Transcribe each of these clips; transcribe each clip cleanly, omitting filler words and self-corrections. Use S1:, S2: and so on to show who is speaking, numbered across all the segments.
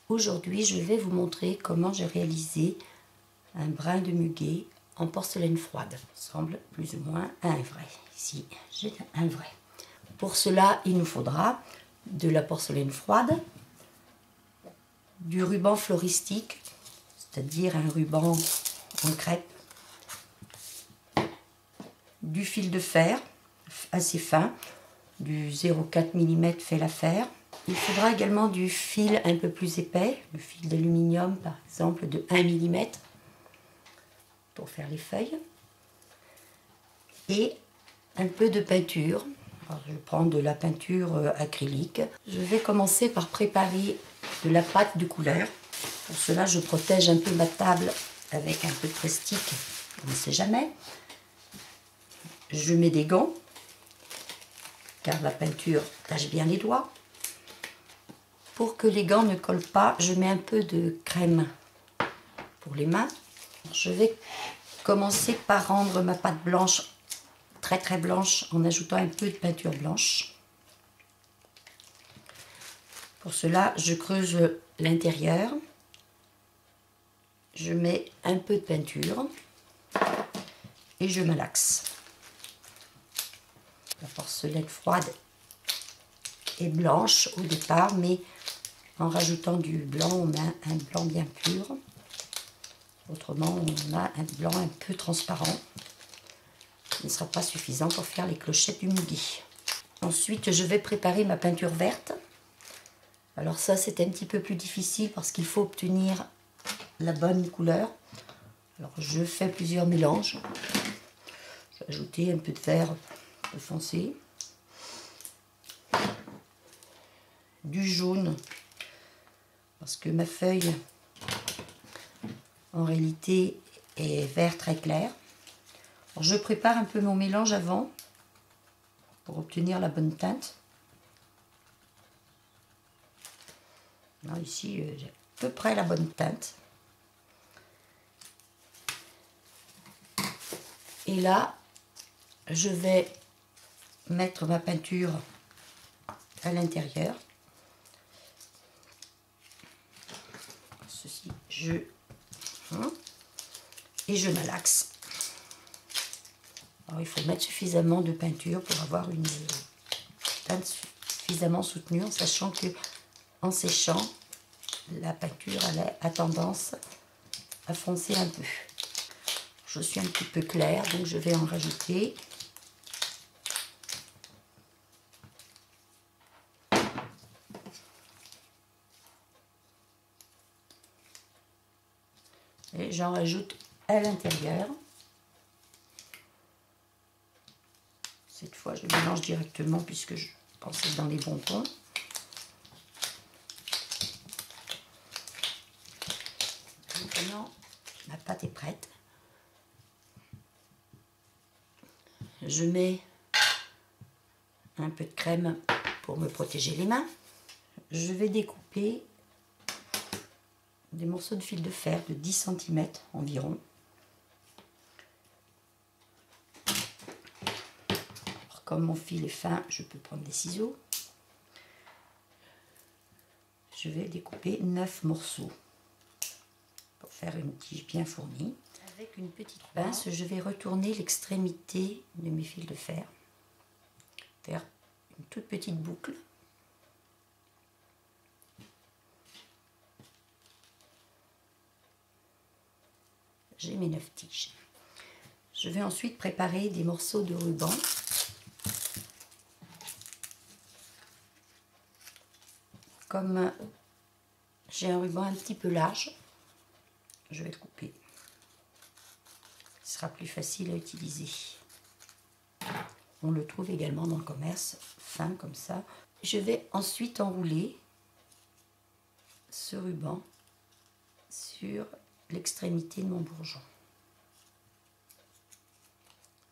S1: Aujourd'hui, je vais vous montrer comment j'ai réalisé un brin de muguet en porcelaine froide. Ça ressemble plus ou moins à un vrai. Ici, j'ai un vrai. Pour cela, il nous faudra de la porcelaine froide, du ruban floristique, c'est-à-dire un ruban en crêpe, du fil de fer assez fin, du 0,4 mm fait l'affaire. Il faudra également du fil un peu plus épais, le fil d'aluminium par exemple de 1 mm pour faire les feuilles. Et un peu de peinture. Alors, je prends de la peinture acrylique. Je vais commencer par préparer de la pâte de couleur. Pour cela, je protège un peu ma table avec un peu de prestique, on ne sait jamais. Je mets des gants, car la peinture tache bien les doigts. Pour que les gants ne collent pas, je mets un peu de crème pour les mains. Je vais commencer par rendre ma pâte blanche très blanche en ajoutant un peu de peinture blanche. Pour cela, je creuse l'intérieur. Je mets un peu de peinture et je malaxe. La porcelaine froide est blanche au départ, mais en rajoutant du blanc, on a un blanc bien pur. Autrement, on a un blanc un peu transparent. Ce ne sera pas suffisant pour faire les clochettes du muguet. Ensuite, je vais préparer ma peinture verte. Alors ça, c'est un petit peu plus difficile parce qu'il faut obtenir la bonne couleur. Alors je fais plusieurs mélanges. Je vais ajouter un peu de vert foncé, du jaune, parce que ma feuille, en réalité, est vert très clair. Alors, je prépare un peu mon mélange avant pour obtenir la bonne teinte. Alors, ici, j'ai à peu près la bonne teinte. Et là, je vais mettre ma peinture à l'intérieur. Ceci, et je malaxe. Alors, il faut mettre suffisamment de peinture pour avoir une teinte suffisamment soutenue, en sachant que en séchant, la peinture a tendance à foncer un peu. Je suis un petit peu claire, donc je vais en rajouter. Et j'en rajoute à l'intérieur. Cette fois, je mélange directement puisque je pense être dans les bons tons. Maintenant, ma pâte est prête. Je mets un peu de crème pour me protéger les mains. Je vais découper des morceaux de fil de fer de 10 cm environ. Alors, comme mon fil est fin, je peux prendre des ciseaux. Je vais découper 9 morceaux pour faire une tige bien fournie. Avec une petite pince, je vais retourner l'extrémité de mes fils de fer, faire une toute petite boucle. J'ai mes 9 tiges. Je vais ensuite préparer des morceaux de ruban. Comme j'ai un ruban un petit peu large, je vais le couper. Ce sera plus facile à utiliser. On le trouve également dans le commerce, fin comme ça. Je vais ensuite enrouler ce ruban sur l'extrémité de mon bourgeon.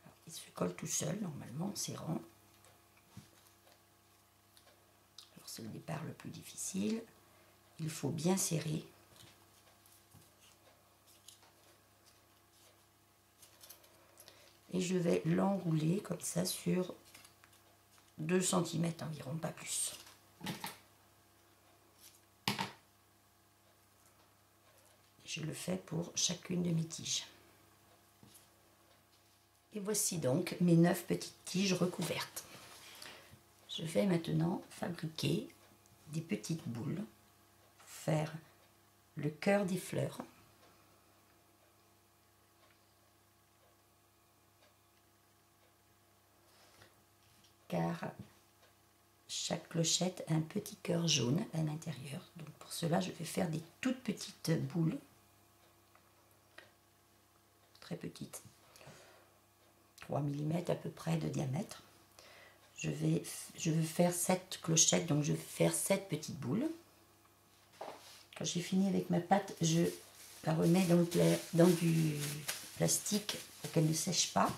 S1: Alors, il se colle tout seul, normalement, en serrant. Alors, c'est le départ le plus difficile. Il faut bien serrer. Et je vais l'enrouler comme ça sur 2 cm environ, pas plus. je le fais pour chacune de mes tiges. Et voici donc mes 9 petites tiges recouvertes. Je vais maintenant fabriquer des petites boules pour faire le cœur des fleurs. Car chaque clochette a un petit cœur jaune à l'intérieur. Donc pour cela, je vais faire des toutes petites boules, très petites, 3 mm à peu près de diamètre. Je vais faire 7 clochettes, donc je vais faire 7 petites boules. Quand j'ai fini avec ma pâte, je la remets dans du plastique pour qu'elle ne sèche pas.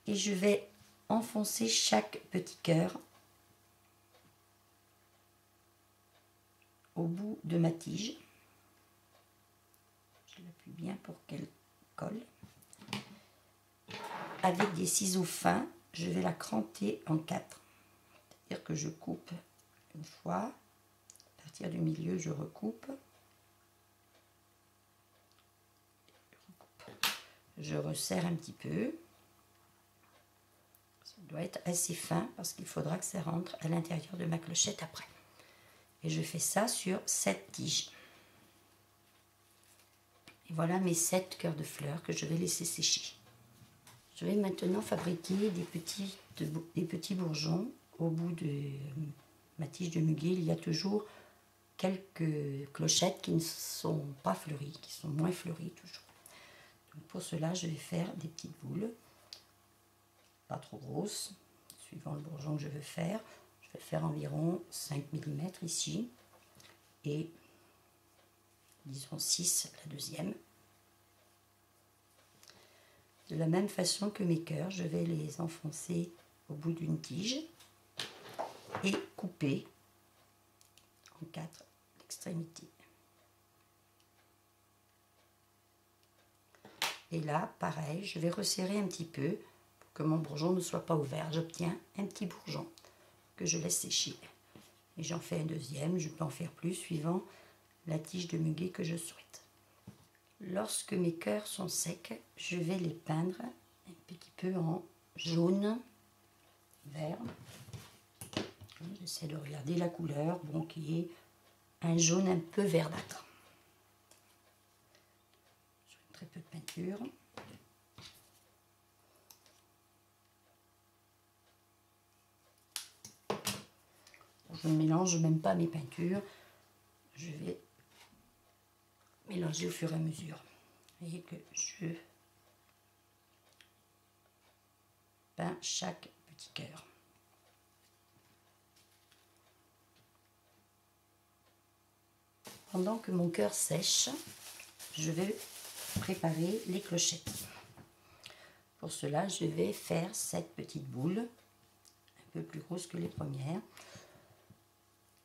S1: Et je vais enfoncer chaque petit cœur au bout de ma tige. Je l'appuie bien pour qu'elle colle. Avec des ciseaux fins, je vais la cranter en 4. C'est-à-dire que je coupe une fois, à partir du milieu, je recoupe. Je resserre un petit peu. Ça doit être assez fin parce qu'il faudra que ça rentre à l'intérieur de ma clochette après. Et je fais ça sur 7 tiges. Et voilà mes 7 cœurs de fleurs que je vais laisser sécher. Je vais maintenant fabriquer des petits bourgeons. Au bout de ma tige de muguet, il y a toujours quelques clochettes qui ne sont pas fleuries, qui sont moins fleuries toujours. Donc pour cela, je vais faire des petites boules, pas trop grosses, suivant le bourgeon que je veux faire. Je vais faire environ 5 mm ici et disons 6 la deuxième. De la même façon que mes cœurs, je vais les enfoncer au bout d'une tige et couper en 4 l'extrémité. Et là, pareil, je vais resserrer un petit peu pour que mon bourgeon ne soit pas ouvert. J'obtiens un petit bourgeon que je laisse sécher. Et j'en fais un deuxième, je peux en faire plus suivant la tige de muguet que je souhaite. Lorsque mes cœurs sont secs, je vais les peindre un petit peu en jaune, vert. J'essaie de regarder la couleur, bon, qui est un jaune un peu verdâtre. Je mets très peu de peinture. Je ne mélange même pas mes peintures. Je vais mélanger au fur et à mesure. Vous voyez que je peins chaque petit cœur. Pendant que mon cœur sèche, je vais préparer les clochettes. Pour cela, je vais faire 7 petites boules, un peu plus grosses que les premières.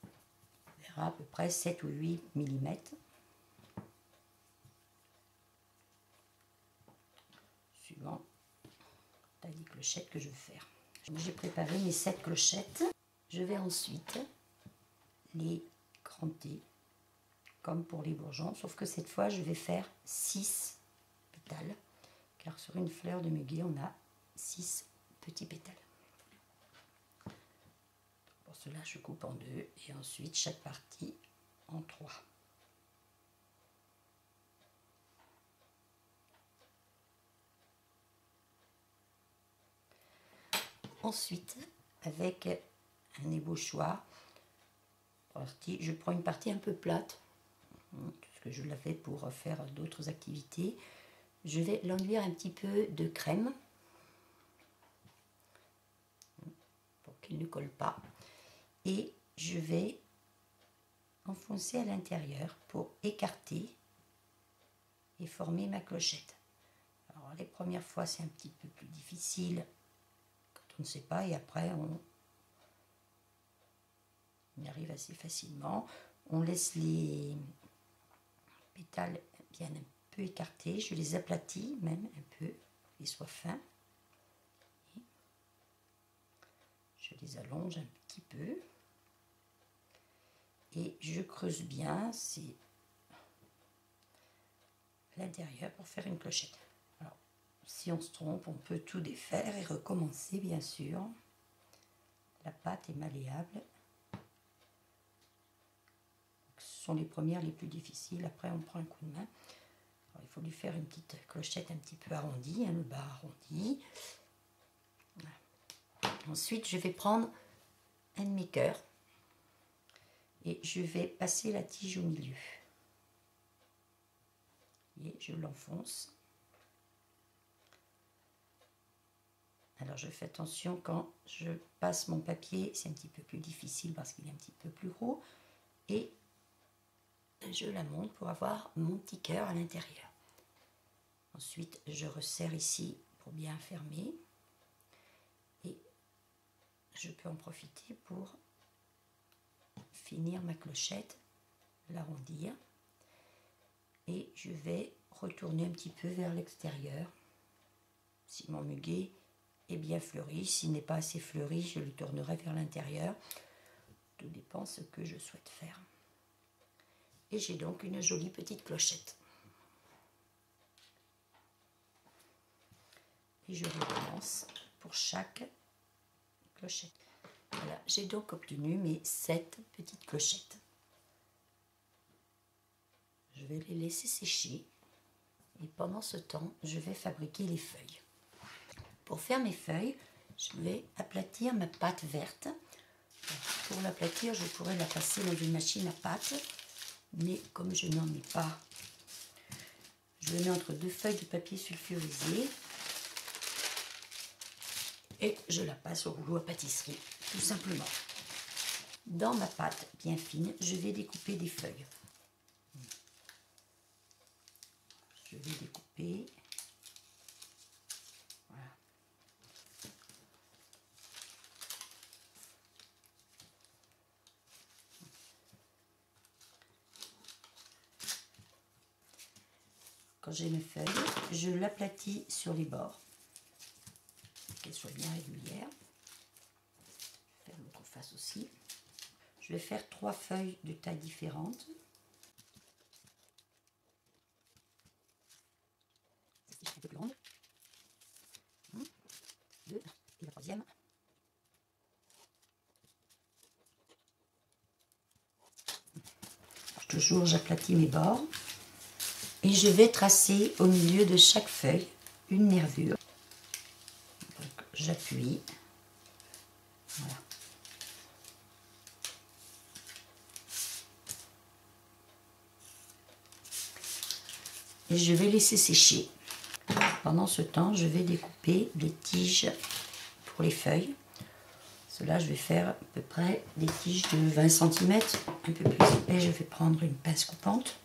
S1: On verra à peu près 7 ou 8 mm. Suivant la taille des clochettes que je veux faire. J'ai préparé mes 7 clochettes. Je vais ensuite les cranter comme pour les bourgeons, sauf que cette fois je vais faire 6 pétales, car sur une fleur de muguet on a 6 petits pétales. Pour cela je coupe en 2 et ensuite chaque partie en 3. Ensuite, avec un ébauchoir, je prends une partie un peu plate, puisque je l'avais pour faire d'autres activités. Je vais l'enduire un petit peu de crème pour qu'il ne colle pas. Et je vais enfoncer à l'intérieur pour écarter et former ma clochette. Alors les premières fois c'est un petit peu plus difficile quand on ne sait pas, et après on y arrive assez facilement. On laisse les pétales bien un peu écartés, je les aplatis même un peu, qu'ils soient fins. Et je les allonge un petit peu. Et je creuse bien, c'est à l'intérieur pour faire une clochette. Alors, si on se trompe, on peut tout défaire et recommencer, bien sûr. La pâte est malléable. Ce sont les premières les plus difficiles. Après, on prend un coup de main. Alors, il faut lui faire une petite clochette un petit peu arrondie, hein, le bas arrondi. Voilà. Ensuite, je vais prendre un demi-cœur et je vais passer la tige au milieu. Et je l'enfonce. Alors, je fais attention quand je passe mon papier, c'est un petit peu plus difficile parce qu'il est un petit peu plus gros. Et je la monte pour avoir mon petit cœur à l'intérieur. Ensuite, je resserre ici pour bien fermer. Et je peux en profiter pour finir ma clochette, l'arrondir. Et je vais retourner un petit peu vers l'extérieur. Si mon muguet est bien fleuri, s'il n'est pas assez fleuri, je le tournerai vers l'intérieur. Tout dépend ce que je souhaite faire. Et j'ai donc une jolie petite clochette. Et je recommence pour chaque clochette. Voilà, j'ai donc obtenu mes 7 petites clochettes. Je vais les laisser sécher. Et pendant ce temps, je vais fabriquer les feuilles. Pour faire mes feuilles, je vais aplatir ma pâte verte. Pour l'aplatir, je pourrais la passer dans une machine à pâte. Mais comme je n'en ai pas, je le mets entre 2 feuilles de papier sulfurisé et je la passe au rouleau à pâtisserie, tout simplement. Dans ma pâte bien fine, je vais découper des feuilles. Je vais découper. Voilà. Quand j'ai mes feuilles, je l'aplatis sur les bords, qu'elles soient bien régulières. Je vais faire l'autre face aussi. Je vais faire 3 feuilles de taille différentes. Celle-ci est un peu plus grande. 1, 2, et la troisième. Toujours, j'aplatis mes bords. Et je vais tracer au milieu de chaque feuille une nervure. J'appuie. Voilà. Et je vais laisser sécher. Pendant ce temps, je vais découper des tiges pour les feuilles. Cela, je vais faire à peu près des tiges de 20 cm, un peu plus épais. Je vais prendre une pince coupante.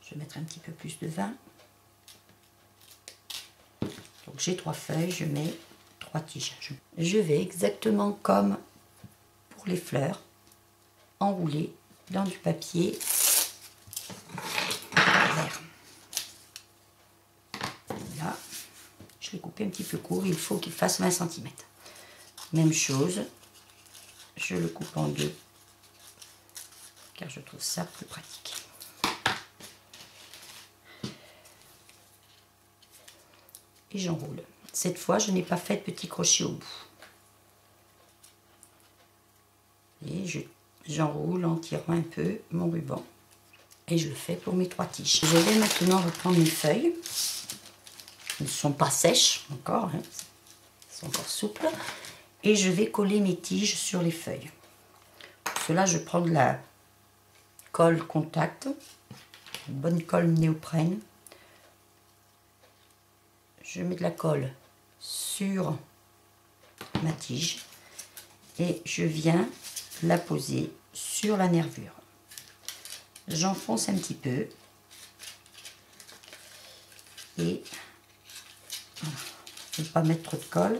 S1: Je vais mettre un petit peu plus de vin. Donc j'ai 3 feuilles, je mets 3 tiges. Je vais exactement comme pour les fleurs, enrouler dans du papier vert. Là, je l'ai coupé un petit peu court, il faut qu'il fasse 20 cm. Même chose, je le coupe en 2, car je trouve ça plus pratique. Et j'enroule. Cette fois, je n'ai pas fait de petit crochet au bout. Et j'enroule en tirant un peu mon ruban. Et je le fais pour mes 3 tiges. Je vais maintenant reprendre mes feuilles. Elles ne sont pas sèches encore, hein. Elles sont encore souples. Et je vais coller mes tiges sur les feuilles. Pour cela, je prends de la colle contact, une bonne colle néoprène. Je mets de la colle sur ma tige et je viens la poser sur la nervure. J'enfonce un petit peu et voilà. Je ne vais pas mettre trop de colle.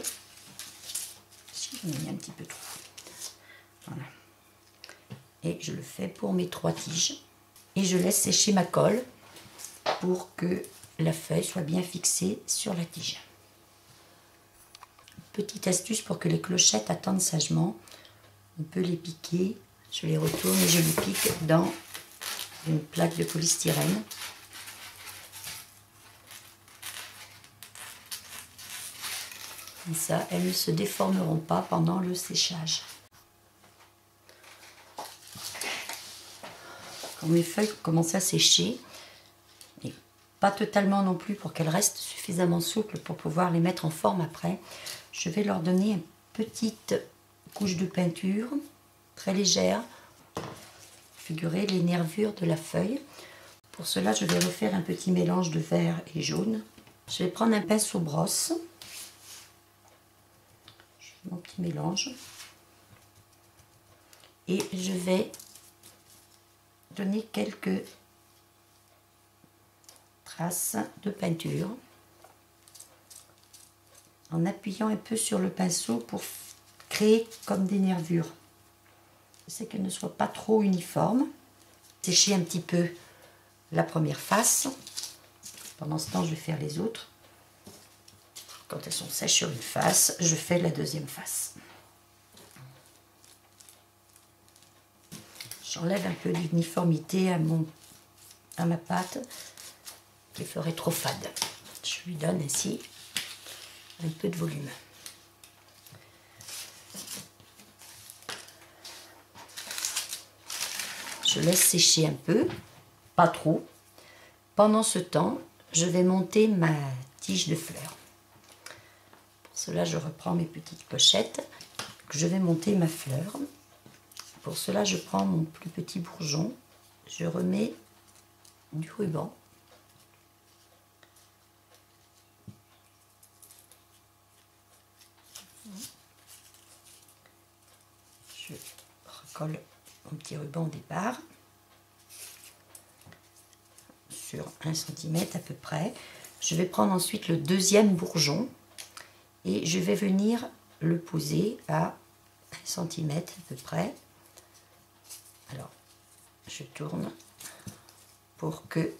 S1: Si j'en ai mis un petit peu trop. Voilà. Et je le fais pour mes 3 tiges et je laisse sécher ma colle pour que la feuille soit bien fixée sur la tige. Petite astuce pour que les clochettes attendent sagement. On peut les piquer, je les retourne et je les pique dans une plaque de polystyrène. Comme ça, elles ne se déformeront pas pendant le séchage. Quand mes feuilles commencent à sécher, et pas totalement non plus pour qu'elles restent suffisamment souples pour pouvoir les mettre en forme après, je vais leur donner une petite couche de peinture très légère, figurer les nervures de la feuille. Pour cela, je vais refaire un petit mélange de vert et jaune. Je vais prendre un pinceau brosse, je fais mon petit mélange, et je vais donner quelques traces de peinture en appuyant un peu sur le pinceau pour créer comme des nervures. C'est qu'elles ne soient pas trop uniformes. Sécher un petit peu la première face. Pendant ce temps, je vais faire les autres. Quand elles sont sèches sur une face, je fais la deuxième face. J'enlève un peu d'uniformité à ma pâte qui ferait trop fade. Je lui donne ainsi un peu de volume. Je laisse sécher un peu, pas trop. Pendant ce temps, je vais monter ma tige de fleurs. Pour cela, je reprends mes petites pochettes. Je vais monter ma fleur. Pour cela, je prends mon plus petit bourgeon. Je remets du ruban. Je recolle mon petit ruban au départ sur 1 cm à peu près. Je vais prendre ensuite le deuxième bourgeon et je vais venir le poser à 1 cm à peu près. Alors, je tourne pour que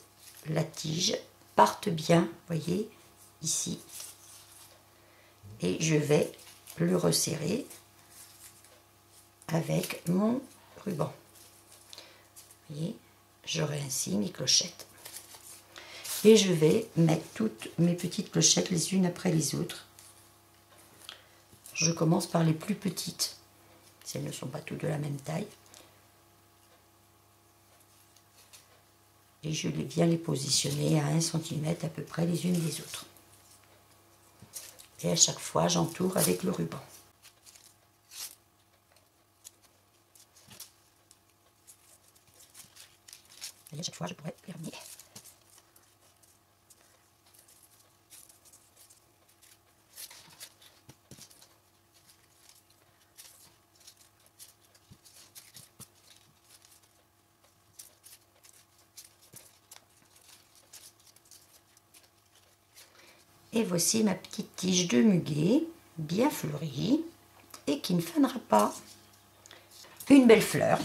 S1: la tige parte bien, voyez, ici. Et je vais le resserrer avec mon ruban. Vous voyez, j'aurai ainsi mes clochettes. Et je vais mettre toutes mes petites clochettes les unes après les autres. Je commence par les plus petites, si elles ne sont pas toutes de la même taille. Et je viens les positionner à 1 cm à peu près les unes des autres. Et à chaque fois, j'entoure avec le ruban. Et à chaque fois, je pourrais terminer. Et voici ma petite tige de muguet, bien fleurie et qui ne fanera pas. Une belle fleur.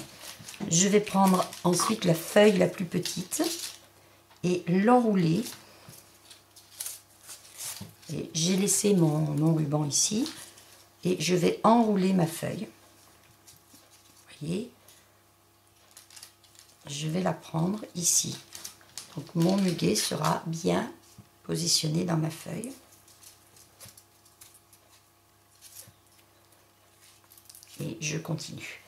S1: Je vais prendre ensuite la feuille la plus petite et l'enrouler. J'ai laissé mon ruban ici et je vais enrouler ma feuille. Vous voyez, je vais la prendre ici. Donc mon muguet sera bien positionné dans ma feuille. Et je continue.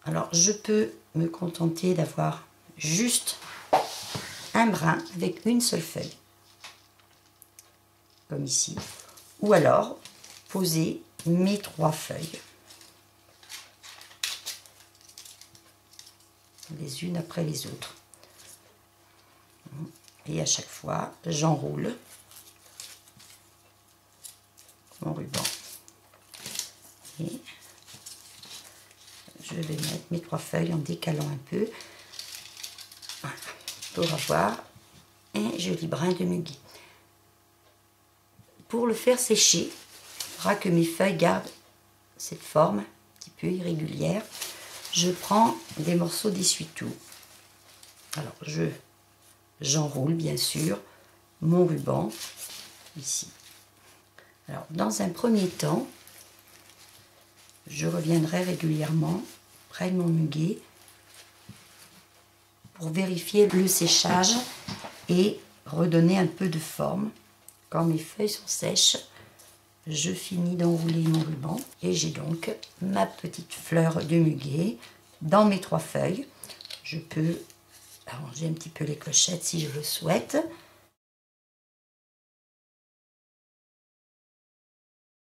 S1: Alors je peux me contenter d'avoir juste un brin avec une seule feuille, comme ici, ou alors poser mes 3 feuilles les unes après les autres. Et à chaque fois, j'enroule mon ruban. Et je vais mettre mes 3 feuilles en décalant un peu, voilà, pour avoir un joli brin de muguet. Pour le faire sécher, il faudra que mes feuilles gardent cette forme un petit peu irrégulière. Je prends des morceaux d'essuie-tout. Alors, j'enroule bien sûr mon ruban ici. Alors, dans un premier temps, je reviendrai régulièrement près de mon muguet pour vérifier le séchage et redonner un peu de forme. Quand mes feuilles sont sèches, je finis d'enrouler mon ruban et j'ai donc ma petite fleur de muguet dans mes 3 feuilles. Je peux arranger un petit peu les clochettes si je le souhaite.